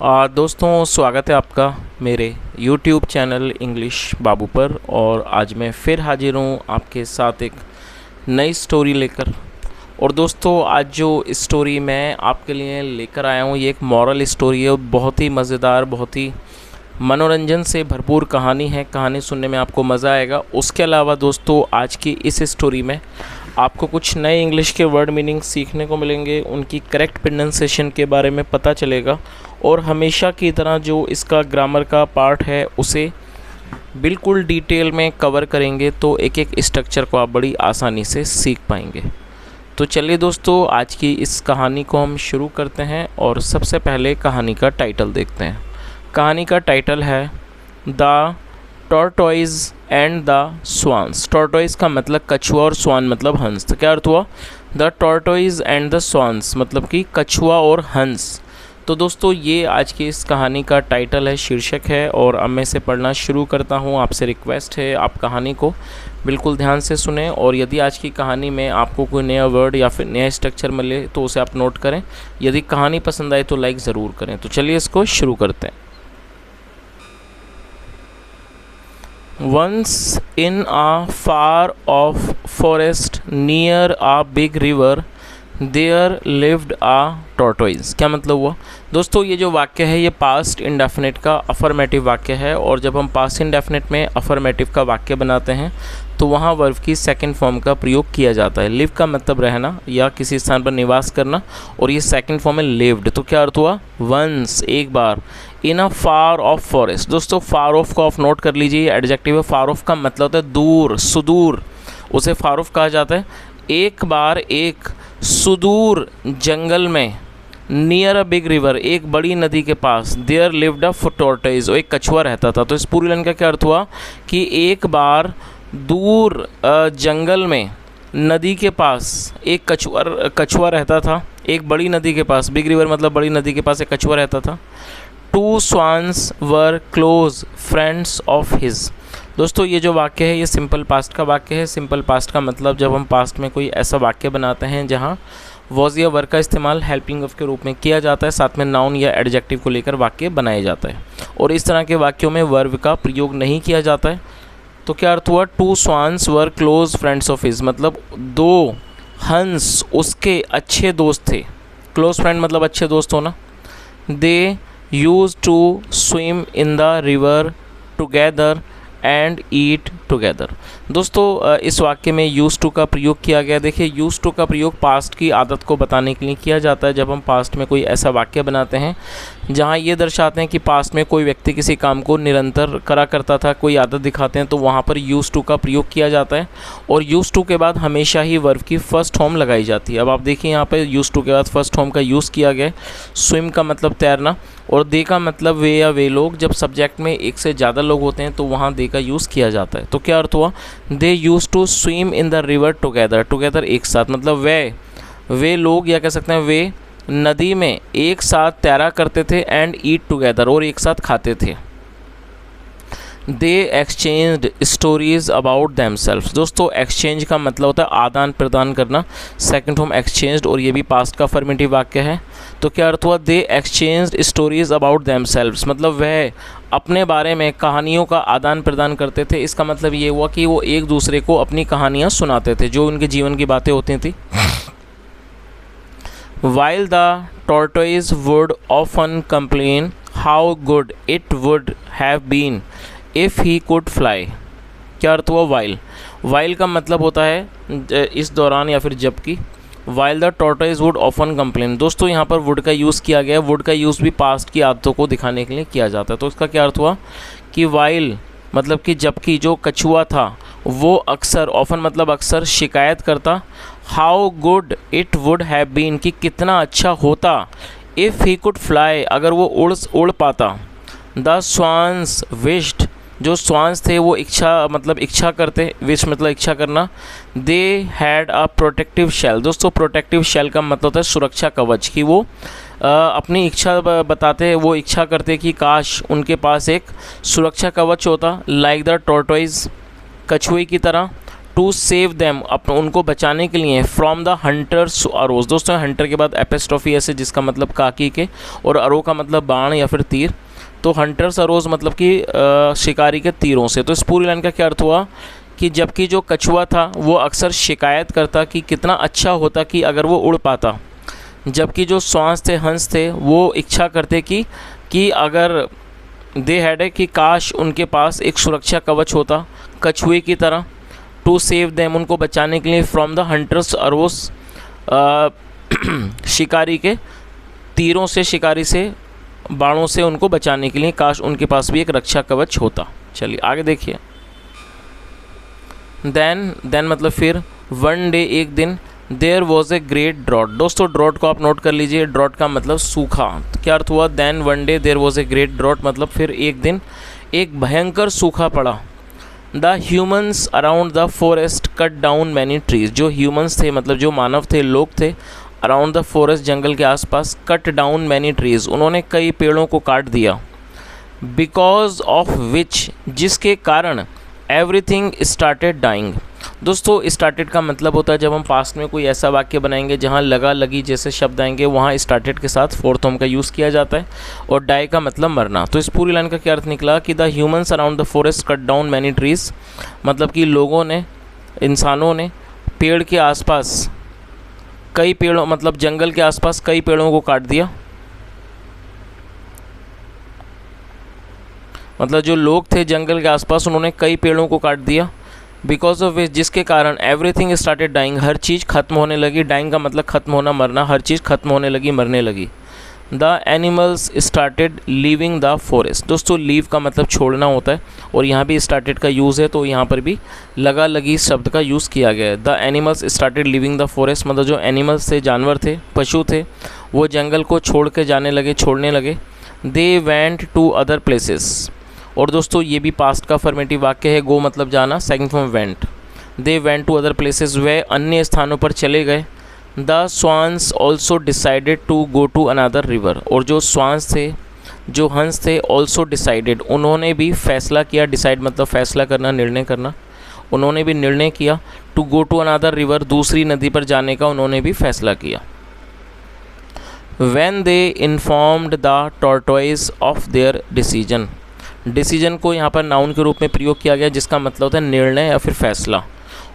दोस्तों, स्वागत है आपका मेरे YouTube चैनल इंग्लिश बाबू पर। और आज मैं फिर हाजिर हूँ आपके साथ एक नई स्टोरी लेकर। और दोस्तों, आज जो स्टोरी मैं आपके लिए लेकर आया हूँ ये एक मॉरल स्टोरी है। बहुत ही मज़ेदार, बहुत ही मनोरंजन से भरपूर कहानी है। कहानी सुनने में आपको मज़ा आएगा। उसके अलावा दोस्तों, आज की इस स्टोरी में आपको कुछ नए इंग्लिश के वर्ड मीनिंग सीखने को मिलेंगे, उनकी करेक्ट प्रोनाउंसिएशन के बारे में पता चलेगा और हमेशा की तरह जो इसका ग्रामर का पार्ट है उसे बिल्कुल डिटेल में कवर करेंगे, तो एक एक स्ट्रक्चर को आप बड़ी आसानी से सीख पाएंगे। तो चलिए दोस्तों, आज की इस कहानी को हम शुरू करते हैं और सबसे पहले कहानी का टाइटल देखते हैं। कहानी का टाइटल है the tortoise and the swans. Tortoise का मतलब कछुआ और स्वान मतलब हंस। तो क्या अर्थ हुआ? The tortoise and the swans मतलब कि कछुआ और हंस। तो दोस्तों, ये आज की इस कहानी का टाइटल है, शीर्षक है। और अब मैं इसे पढ़ना शुरू करता हूँ। आपसे रिक्वेस्ट है आप कहानी को बिल्कुल ध्यान से सुने, और यदि आज की कहानी में आपको कोई नया वर्ड या फिर नया स्ट्रक्चर मिले तो उसे आप नोट करें। यदि कहानी पसंद आए तो लाइक ज़रूर करें। तो चलिए इसको शुरू करते हैं। Once in a far off forest near a big river there lived a tortoise। क्या मतलब हुआ? दोस्तों, ये जो वाक्य है ये पास्ट इंडेफिनिट का अफर्मेटिव वाक्य है। और जब हम पास्ट इंडेफिनिट में अफर्मेटिव का वाक्य बनाते हैं तो वहाँ वर्ब की सेकंड फॉर्म का प्रयोग किया जाता है। लिव का मतलब रहना या किसी स्थान पर निवास करना, और ये सेकंड फॉर्म है लिव्ड। तो क्या अर्थ हुआ? वंस, एक बार, इन अ फार ऑफ फॉरेस्ट। दोस्तों, फार ऑफ को ऑफ नोट कर लीजिए, एडजेक्टिव है। फार ऑफ का मतलब होता है दूर, सुदूर, उसे फार ऑफ कहा जाता है। एक बार एक सुदूर जंगल में, नियर अ बिग रिवर, एक बड़ी नदी के पास, देयर लिव्ड अ टॉर्टोइज, और एक कछुआ रहता था। तो इस पूरी लाइन का क्या अर्थ हुआ कि एक बार दूर जंगल में, नदी के पास एक कछुआ रहता था। एक बड़ी नदी के पास, बिग रिवर मतलब बड़ी नदी के पास एक कछुआ रहता था। Two swans were close friends of his. दोस्तों, ये जो वाक्य है ये सिंपल पास्ट का वाक्य है। सिंपल पास्ट का मतलब जब हम पास्ट में कोई ऐसा वाक्य बनाते हैं जहाँ वॉज या वर का इस्तेमाल हेल्पिंग ऑफ के रूप में किया जाता है, साथ में नाउन या एडजेक्टिव को लेकर वाक्य बनाया जाता है। और इस तरह के वाक्यों में वर्ब का प्रयोग नहीं किया जाता है। तो क्या अर्थ हुआ? Two swans were close friends of his मतलब दो हंस उसके अच्छे दोस्त थे। क्लोज फ्रेंड मतलब अच्छे दोस्त होना। They used to swim in the river together and eat together. दोस्तों, इस वाक्य में यूज टू का प्रयोग किया गया। देखिए, यूज टू का प्रयोग पास्ट की आदत को बताने के लिए किया जाता है। जब हम पास्ट में कोई ऐसा वाक्य बनाते हैं जहाँ ये दर्शाते हैं कि पास्ट में कोई व्यक्ति किसी काम को निरंतर करा करता था, कोई आदत दिखाते हैं, तो वहाँ पर यूज टू का प्रयोग किया जाता है। और यूज टू के बाद हमेशा ही वर्ब की फर्स्ट फॉर्म लगाई जाती है। अब आप देखिए यहाँ पर यूज टू के बाद फर्स्ट फॉर्म का यूज़ किया गया। स्विम का मतलब तैरना, और दे का मतलब वे या वे लोग। जब सब्जेक्ट में एक से ज़्यादा लोग होते हैं तो वहाँ दे का यूज़ किया जाता है। तो क्या अर्थ हुआ? They used to swim in the river together. Together एक साथ मतलब वे लोग, या कह सकते हैं वे नदी में एक साथ तैरा करते थे। एंड ईट टुगेदर, और एक साथ खाते थे। दे एक्सचेंज्ड स्टोरीज अबाउट दैमसेल्व्स। दोस्तों, एक्सचेंज का मतलब होता है आदान प्रदान करना, सेकंड फॉर्म एक्सचेंज्ड, और ये भी पास्ट का अफर्मेटिव वाक्य है। तो क्या अर्थ हुआ? दे एक्सचेंज्ड स्टोरीज अबाउट दैमसेल्व्स मतलब वह अपने बारे में कहानियों का आदान प्रदान करते थे। इसका मतलब ये हुआ कि वो एक दूसरे को अपनी कहानियाँ सुनाते थे, जो उनके जीवन की बातें होती थी। While the tortoise would often complain how good it would have been if he could fly। क्या अर्थ हुआ? while का मतलब होता है इस दौरान या फिर जबकि। While the tortoise would often complain, दोस्तों यहाँ पर would का यूज़ किया गया है। would का यूज़ भी पास्ट की आदतों को दिखाने के लिए किया जाता है। तो इसका क्या अर्थ हुआ कि while मतलब कि जबकि जो कछुआ था वो अक्सर, ऑफन मतलब अक्सर, शिकायत करता। How good it would have been कि कितना अच्छा होता। इफ़ ही कुड फ्लाई अगर वो उड़ पाता। द स्वान्स विश्ड जो स्वान्स थे वो इच्छा करते। विश मतलब इच्छा करना। They had a protective shell. दोस्तों, प्रोटेक्टिव शेल का मतलब होता है सुरक्षा कवच, कि वो अपनी इच्छा बताते, वो इच्छा करते कि काश उनके पास एक सुरक्षा कवच होता। लाइक द टॉर्टोइज, कछुए की तरह। टू सेव देम, उनको बचाने के लिए, फ्रॉम द हंटर्स अरोज। दोस्तों हंटर के बाद एपिस्ट्रोफी ऐसे जिसका मतलब काकी के, और अरो का मतलब बाण या फिर तीर, तो हंटर्स अरोज मतलब कि शिकारी के तीरों से। तो इस पूरी लाइन का क्या अर्थ हुआ कि जबकि जो कछुआ था वो अक्सर शिकायत करता कि कितना अच्छा होता कि अगर वो उड़ पाता, जबकि जो श्वास थे, हंस थे, वो इच्छा करते कि अगर दे हैड कि काश उनके पास एक सुरक्षा कवच होता कछुए की तरह। टू सेव देम, उनको बचाने के लिए, फ्रॉम द हंटर्स अरोज, शिकारी के तीरों से, शिकारी से, बाणों से उनको बचाने के लिए काश उनके पास भी एक रक्षा कवच होता। चलिए आगे देखिए। देन मतलब फिर, वन डे एक दिन, there was a great drought. दोस्तों ड्रॉट को आप नोट कर लीजिए, ड्रॉट का मतलब सूखा। तो क्या अर्थ हुआ, then one day there was a great drought मतलब फिर एक दिन एक भयंकर सूखा पड़ा। The humans around the forest cut down many trees, जो ह्यूमन्स थे मतलब जो मानव थे, लोग थे, अराउंड द फॉरेस्ट जंगल के आसपास, कट डाउन मैनी ट्रीज, उन्होंने कई पेड़ों को काट दिया। बिकॉज ऑफ विच, जिसके कारण, एवरीथिंग स्टार्टेड डाइंग। दोस्तों स्टार्टेड का मतलब होता है जब हम पास्ट में कोई ऐसा वाक्य बनाएंगे जहाँ लगा लगी जैसे शब्द आएंगे, वहाँ स्टार्टेड के साथ फोर्थ फॉर्म का यूज़ किया जाता है, और डाई का मतलब मरना। तो इस पूरी लाइन का क्या अर्थ निकला कि the humans around the forest cut down many trees, मतलब कि लोगों ने, इंसानों ने पेड़ के आसपास कई पेड़ों, मतलब जंगल के आसपास कई पेड़ों को काट दिया। मतलब जो लोग थे जंगल के आसपास उन्होंने कई पेड़ों को काट दिया। बिकॉज ऑफ विच, जिसके कारण, एवरीथिंग स्टार्टेड डाइंग, हर चीज़ खत्म होने लगी। डाइंग का मतलब खत्म होना, मरना, हर चीज़ खत्म होने लगी, मरने लगी। The animals started leaving the forest. दोस्तों लीव का मतलब छोड़ना होता है, और यहाँ भी स्टार्टेड का यूज़ है, तो यहाँ पर भी लगा लगी शब्द का यूज़ किया गया है। The animals started leaving the forest मतलब जो एनिमल्स थे, जानवर थे, पशु थे, वो जंगल को छोड़ के जाने लगे, छोड़ने लगे। They went to other places, और दोस्तों ये भी पास्ट का फॉर्मेटिव वाक्य है। गो मतलब जाना, second form went. They went to other places, वे अन्य स्थानों पर चले गए। The swans also decided to go to another river, और जो स्वान्स थे, जो हंस थे, ऑल्सो डिसाइडेड, उन्होंने भी फैसला किया। डिसाइड मतलब फैसला करना, निर्णय करना। उन्होंने भी निर्णय किया। To go to another river, दूसरी नदी पर जाने का उन्होंने भी फैसला किया। When they informed the tortoise of their decision, decision को यहाँ पर नाउन के रूप में प्रयोग किया गया जिसका मतलब होता है निर्णय या फिर फैसला।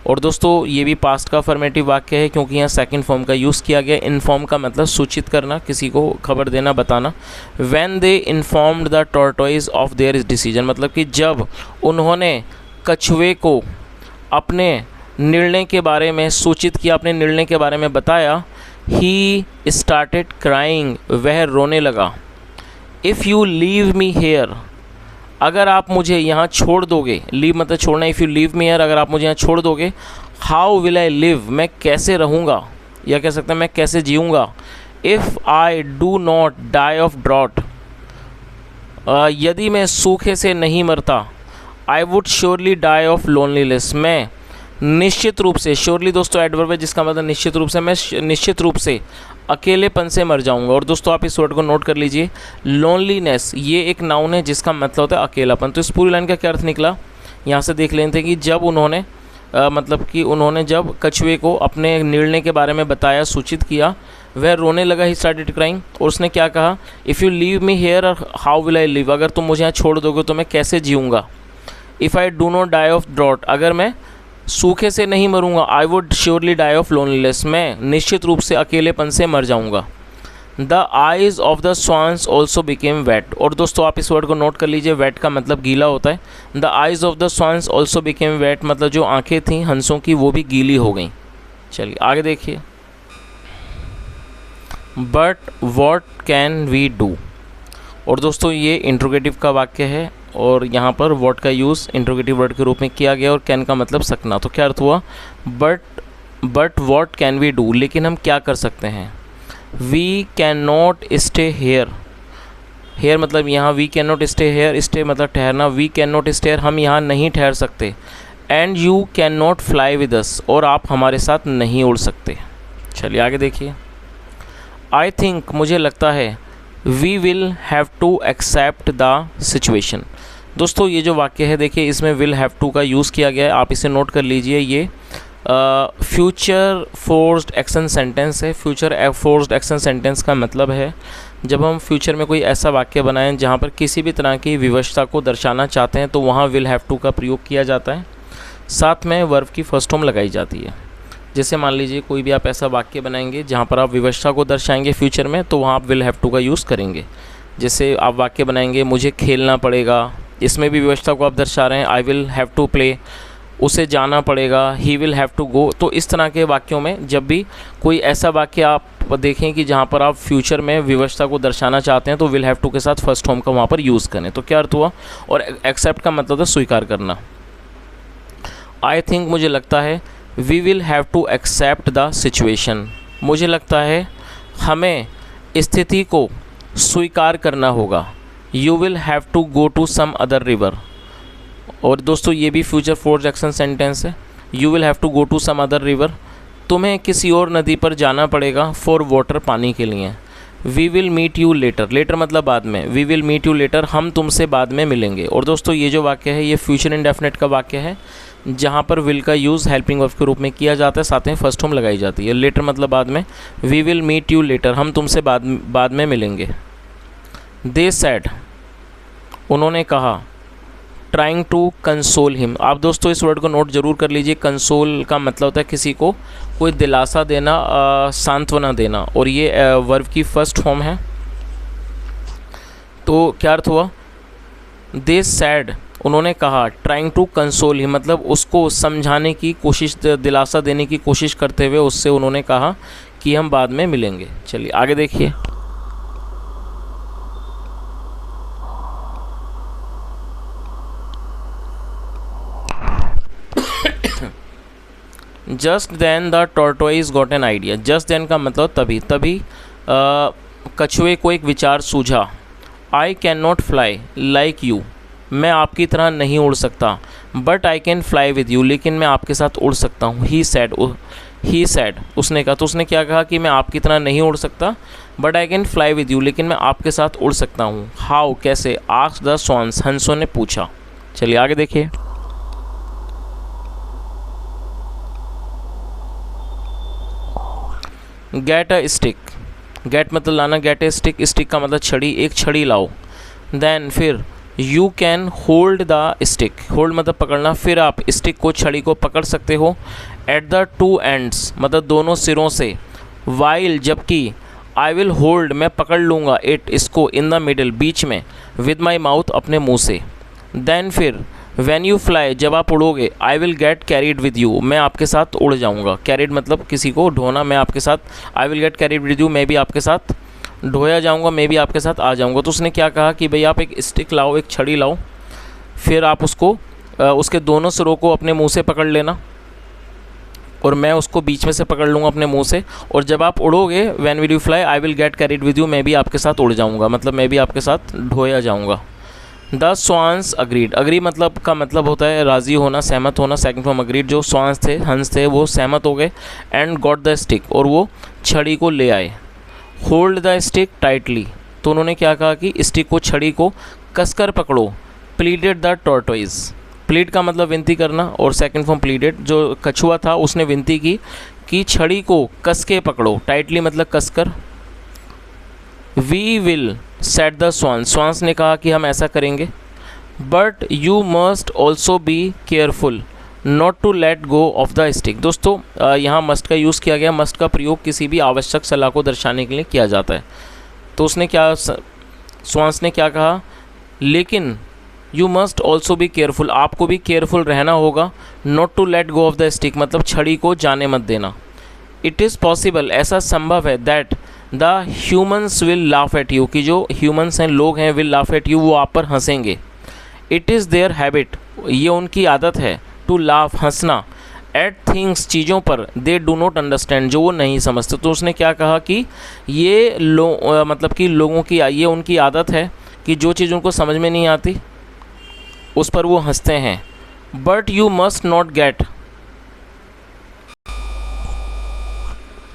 और दोस्तों ये भी पास्ट का फॉर्मेटिव वाक्य है क्योंकि यहाँ सेकंड फॉर्म का यूज़ किया गया। इन्फॉर्म का मतलब सूचित करना, किसी को खबर देना, बताना। When they informed the tortoise of their decision मतलब कि जब उन्होंने कछुए को अपने निर्णय के बारे में सूचित किया, अपने निर्णय के बारे में बताया। ही स्टार्टेड क्राइंग, वह रोने लगा। If you leave me here, अगर आप मुझे यहाँ छोड़ दोगे, लीव मतलब छोड़ना, if you leave me here, अगर आप मुझे यहाँ छोड़ दोगे। हाउ विल आई लिव, मैं कैसे रहूँगा, या कह सकते हैं मैं कैसे जीऊँगा। If I do not die of drought, यदि मैं सूखे से नहीं मरता। I would surely die of loneliness, मैं निश्चित रूप से, श्योरली दोस्तों एडवर्ब है जिसका मतलब निश्चित रूप से, मैं निश्चित रूप से अकेलेपन से मर जाऊंगा। और दोस्तों आप इस वर्ड को नोट कर लीजिए, लोनलीनेस ये एक नाउन है जिसका मतलब होता है अकेलापन। तो इस पूरी लाइन का क्या अर्थ निकला, यहाँ से देख लेते हैं कि जब उन्होंने मतलब कि उन्होंने जब कछुए को अपने निर्णय के बारे में बताया, सूचित किया, वह रोने लगा। ही स्टार्टेड क्राइंग, और उसने क्या कहा, if you leave me here how will I live, अगर तुम मुझे यहाँ छोड़ दोगे तो मैं कैसे जीऊँगा। If I do not die of drought, अगर मैं सूखे से नहीं मरूंगा। I would surely die of loneliness, मैं निश्चित रूप से अकेलेपन से मर जाऊंगा। The eyes of the swans also became wet, और दोस्तों आप इस वर्ड को नोट कर लीजिए, वेट का मतलब गीला होता है। The eyes of the swans also became wet मतलब जो आंखें थीं हंसों की वो भी गीली हो गई। चलिए आगे देखिए। But what can we do, और दोस्तों ये इंट्रोगेटिव का वाक्य है और यहाँ पर वॉट का यूज़ इंट्रोगेटिव वर्ड के रूप में किया गया और कैन का मतलब सकना। तो क्या अर्थ हुआ, but what can we do, लेकिन हम क्या कर सकते हैं। We can not stay here, here मतलब यहाँ, we can not stay here, stay मतलब ठहरना, we can not stay here, हम यहाँ नहीं ठहर सकते। And you can not fly with us, और आप हमारे साथ नहीं उड़ सकते। चलिए आगे देखिए। आई थिंक, मुझे लगता है, we will have to accept the situation, दोस्तों ये जो वाक्य है देखिए, इसमें विल हैव टू का यूज़ किया गया है, आप इसे नोट कर लीजिए। ये फ्यूचर फोर्स्ड एक्शन सेंटेंस है। फ्यूचर फोर्स्ड एक्शन सेंटेंस का मतलब है जब हम फ्यूचर में कोई ऐसा वाक्य बनाएं जहाँ पर किसी भी तरह की विवशता को दर्शाना चाहते हैं तो वहाँ विल हैव टू का प्रयोग किया जाता है, साथ में वर्ब की फर्स्ट फॉर्म लगाई जाती है। जैसे मान लीजिए कोई भी आप ऐसा वाक्य बनाएंगे जहाँ पर आप विवशता को दर्शाएंगे फ्यूचर में, तो वहाँ आप विल हैव टू का यूज़ करेंगे। जैसे आप वाक्य बनाएंगे मुझे खेलना पड़ेगा, इसमें भी विवशता को आप दर्शा रहे हैं, I will have to play, उसे जाना पड़ेगा, he will have to go. तो इस तरह के वाक्यों में जब भी कोई ऐसा वाक्य आप देखें कि जहाँ पर आप फ्यूचर में विवशता को दर्शाना चाहते हैं तो विल हैव टू के साथ फर्स्ट फॉर्म का वहाँ पर यूज़ करें। तो क्या अर्थ हुआ? और एक्सेप्ट का मतलब है स्वीकार करना। आई थिंक मुझे लगता है, we will have to accept the situation, मुझे लगता है हमें स्थिति को स्वीकार करना होगा। You will have to go to some other river, और दोस्तों ये भी फ्यूचर फोर्स्ड एक्शन सेंटेंस है। You will have to go to some other river, तुम्हें किसी और नदी पर जाना पड़ेगा फॉर वाटर, पानी के लिए। We will meet you later, later मतलब बाद में, we will meet you later, हम तुमसे बाद में मिलेंगे। और दोस्तों ये जो वाक्य है ये फ्यूचर इंडेफिनिट का वाक्य है जहाँ पर विल का यूज़ हेल्पिंग वर्ब के रूप में किया जाता है, साथ में फर्स्ट फॉर्म लगाई जाती है। लेटर मतलब बाद में, we will meet you later, हम तुमसे बाद में मिलेंगे। दे सैड, उन्होंने कहा। ट्राइंग टू कंसोल हिम, आप दोस्तों इस वर्ड को नोट जरूर कर लीजिए। कंसोल का मतलब होता है किसी को कोई दिलासा देना, सांत्वना देना, और ये वर्ब की फर्स्ट फॉर्म है। तो क्या अर्थ हुआ? दे सैड, उन्होंने कहा। ट्राइंग टू कंसोल हिम मतलब उसको समझाने की कोशिश, दिलासा देने की कोशिश करते हुए उससे उन्होंने कहा कि हम बाद में मिलेंगे। चलिए आगे देखिए। Just then the tortoise got an idea, just then का मतलब तभी, तभी कछुए को एक विचार सूझा। I can not fly like you, मैं आपकी तरह नहीं उड़ सकता। But I can fly with you, लेकिन मैं आपके साथ उड़ सकता हूँ। ही सैड, उसने कहा। तो उसने क्या कहा कि मैं आपकी तरह नहीं उड़ सकता, but I can fly with you, लेकिन मैं आपके साथ उड़ सकता हूँ। हाउ, कैसे? आस्क्ड द स्वॉन्स, हंसों ने पूछा। चलिए आगे देखिए। गेट अ स्टिक, गेट मतलब लाना, गेट ए स्टिक, स्टिक का मतलब छड़ी, एक छड़ी लाओ। देन फिर you can hold the stick, hold मतलब पकड़ना, फिर आप स्टिक को, छड़ी को पकड़ सकते हो। एट द टू एंड्स मतलब दोनों सिरों से। वाइल जबकि, आई विल होल्ड मैं पकड़ लूँगा, इट इसको, इन द मिडल बीच में, विद माई माउथ अपने मुँह से। देन फिर वैन यू फ्लाई जब आप उड़ोगे, I will get carried with you मैं आपके साथ उड़ जाऊँगा। कैरिड मतलब किसी को ढोना, मैं आपके साथ, आई will get carried with you मैं भी आपके साथ ढोया जाऊँगा, मैं भी आपके साथ आ जाऊँगा। तो उसने क्या कहा कि भाई आप एक स्टिक लाओ, एक छड़ी लाओ, फिर आप उसको उसके दोनों सिरों को अपने मुंह से पकड़ लेना, और मैं उसको बीच में से पकड़ लूँगा अपने मुंह से, और जब आप उड़ोगे, when will you fly I will get carried with you मैं भी आपके साथ उड़ जाऊँगा, मतलब मैं भी आपके साथ ढोया जाऊँगा। द स्वान्स अग्रीड, अग्री मतलब का मतलब होता है राज़ी होना, सहमत होना। सेकंड फॉर्म अग्रीड, जो स्वान्स थे, हंस थे, वो सहमत हो गए। एंड गॉट द स्टिक, और वो छड़ी को ले आए। होल्ड द स्टिक टाइटली, तो उन्होंने क्या कहा कि स्टिक को, छड़ी को कसकर पकड़ो। प्लीडेड द टॉर्टोइज, प्लीड का मतलब विनती करना, और सेकंड फॉर्म प्लीडेड, जो कछुआ था उसने विनती की कि छड़ी को कस के पकड़ो। टाइटली मतलब कसकर। We will said the swans, swans ने कहा कि हम ऐसा करेंगे। But you must also be careful not to let go of the stick. दोस्तों यहाँ मस्ट का यूज़ किया गया। मस्ट का प्रयोग किसी भी आवश्यक सलाह को दर्शाने के लिए किया जाता है। तो उसने क्या, स्वान्स ने क्या कहा, लेकिन you must also be careful, आपको भी केयरफुल रहना होगा। Not to let go of the stick मतलब छड़ी को जाने मत देना। इट इज़ पॉसिबल, ऐसा संभव है, that the humans will laugh at you, कि जो ह्यूमन्स हैं, लोग हैं, विल लाफ एट यू वो आप पर हंसेंगे। इट इज़ देयर हैबिट, ये उनकी आदत है, टू लाफ हंसना, एट थिंग्स चीज़ों पर, दे डू नॉट अंडरस्टैंड जो वो नहीं समझते। तो उसने क्या कहा कि ये मतलब कि लोगों की, ये उनकी आदत है कि जो चीज़ उनको समझ में नहीं आती उस पर वो हंसते हैं। But you must not get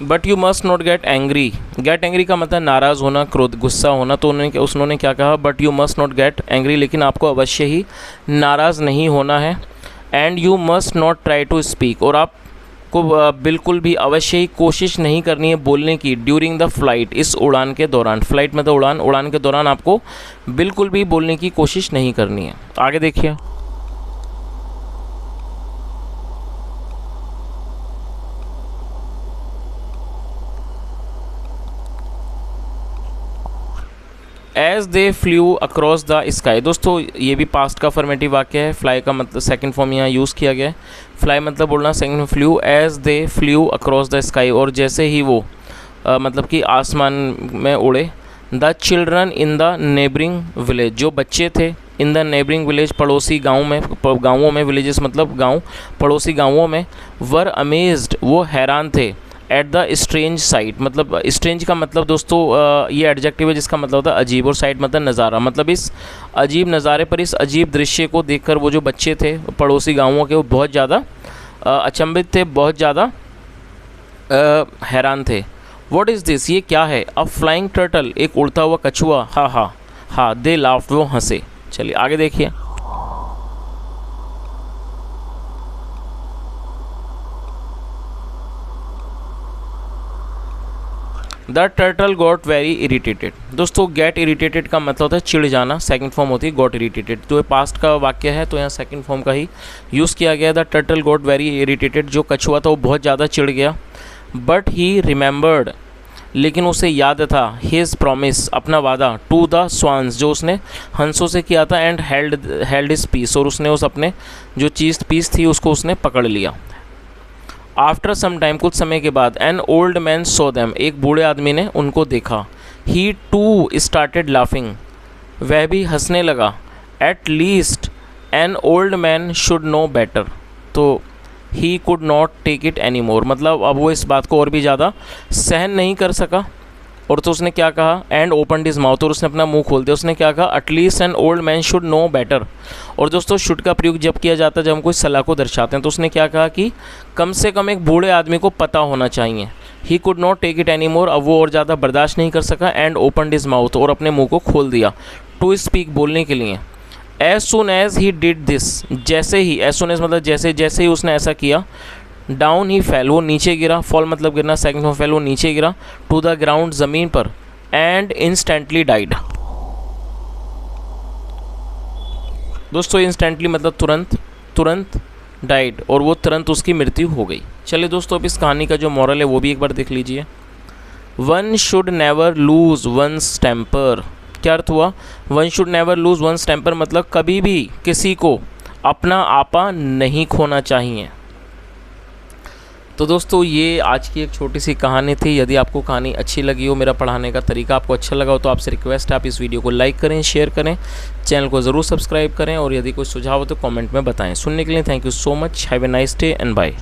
but you must not get angry. Get angry का मतलब नाराज़ होना, क्रोध, गुस्सा होना। तो उन्होंने क्या कहा, but you must not get angry, लेकिन आपको अवश्य ही नाराज़ नहीं होना है। And you must not try to speak, और आपको बिल्कुल भी अवश्य ही कोशिश नहीं करनी है बोलने की ड्यूरिंग द फ्लाइट, इस उड़ान के दौरान। फ्लाइट मतलब उड़ान, उड़ान के दौरान आपको बिल्कुल भी बोलने की कोशिश नहीं करनी है। आगे देखिए, as they flew across the sky. दोस्तों ये भी पास्ट का फॉर्मेटिव वाक्य है। फ्लाई का मतलब सेकंड फॉर्म यहाँ यूज़ किया गया है। फ्लाई मतलब बोलना, second flew, as they flew across the sky, और जैसे ही वो मतलब कि आसमान में उड़े। The children in the neighbouring village, जो बच्चे थे इन द नेबरिंग विलेज, पड़ोसी गाँवों में, विलेजेस मतलब गाँव, पड़ोसी गाँवों में। वर अमेज्ड, वो हैरान थे। एट द स्ट्रेंज साइट, मतलब स्ट्रेंज का मतलब दोस्तों ये एडजेक्टिव है जिसका मतलब होता है अजीब, और साइट मतलब नज़ारा। मतलब इस अजीब नज़ारे पर, इस अजीब दृश्य को देखकर वो जो बच्चे थे पड़ोसी गाँवों के, वो बहुत ज़्यादा अचंभित थे, बहुत ज़्यादा हैरान थे। व्हाट इज़ दिस, ये क्या है। अ फ्लाइंग टर्टल, एक उड़ता हुआ कछुआ। हा हा हा, दे लाफ्ड, वो हंसे। चलिए आगे देखिए, the turtle got very irritated. दोस्तों गेट इरीटेटेड का मतलब होता है चिढ़ जाना, सेकंड फॉर्म होती है गॉट इरीटेटेड। तो ये पास्ट का वाक्य है तो यहाँ सेकंड फॉर्म का ही यूज़ किया गया। The turtle got very irritated, जो कछुआ था वो बहुत ज़्यादा चिढ़ गया। बट ही रिमेंबर्ड, लेकिन उसे याद था, हिज प्रॉमिस, अपना वादा, टू द स्वान्स, जो उसने हंसों से किया था। एंड हेल्ड हिज पीस, और उसने उस अपने जो चीज़ पीस थी उसको उसने पकड़ लिया। आफ्टर सम टाइम, कुछ समय के बाद, N old man so them, एक बूढ़े आदमी ने उनको देखा। ही टू स्टार्टेड लाफिंग, वह भी हंसने लगा। At least an old man should know better, तो he could not take it any more, मतलब अब वो इस बात को और भी ज़्यादा सहन नहीं कर सका। और तो उसने क्या कहा, एंड ओपनड हिज माउथ, और उसने अपना मुंह खोल दिया। उसने क्या कहा, at least N old man should know better. और दोस्तों शुड का प्रयोग जब किया जाता है जब हम कोई सलाह को दर्शाते हैं, तो उसने क्या कहा कि कम से कम एक बूढ़े आदमी को पता होना चाहिए। He could not take it any more, अब वो और ज़्यादा बर्दाश्त नहीं कर सका। एंड ओपनड हिज माउथ, और अपने मुँह को खोल दिया। टू स्पीक, बोलने के लिए। As soon as he did this, जैसे ही, एज सुन एज मतलब जैसे जैसे ही उसने ऐसा किया। डाउन ही फेल, वो नीचे गिरा। फॉल मतलब गिरना, सेकंड में फेल, वो नीचे गिरा। टू द ग्राउंड, ज़मीन पर। And instantly died. दोस्तों इंस्टेंटली मतलब तुरंत, तुरंत डाइड, और वो तुरंत उसकी मृत्यु हो गई। चलिए दोस्तों अब इस कहानी का जो मॉरल है वो भी एक बार देख लीजिए। One should never lose one's temper, क्या अर्थ हुआ, one should never lose one's temper मतलब कभी भी किसी को अपना आपा नहीं खोना चाहिए। तो दोस्तों ये आज की एक छोटी सी कहानी थी। यदि आपको कहानी अच्छी लगी हो, मेरा पढ़ाने का तरीका आपको अच्छा लगा हो, तो आपसे रिक्वेस्ट है आप इस वीडियो को लाइक करें, शेयर करें, चैनल को ज़रूर सब्सक्राइब करें, और यदि कोई सुझाव हो तो कमेंट में बताएं। सुनने के लिए thank you so much. Have a nice day and bye.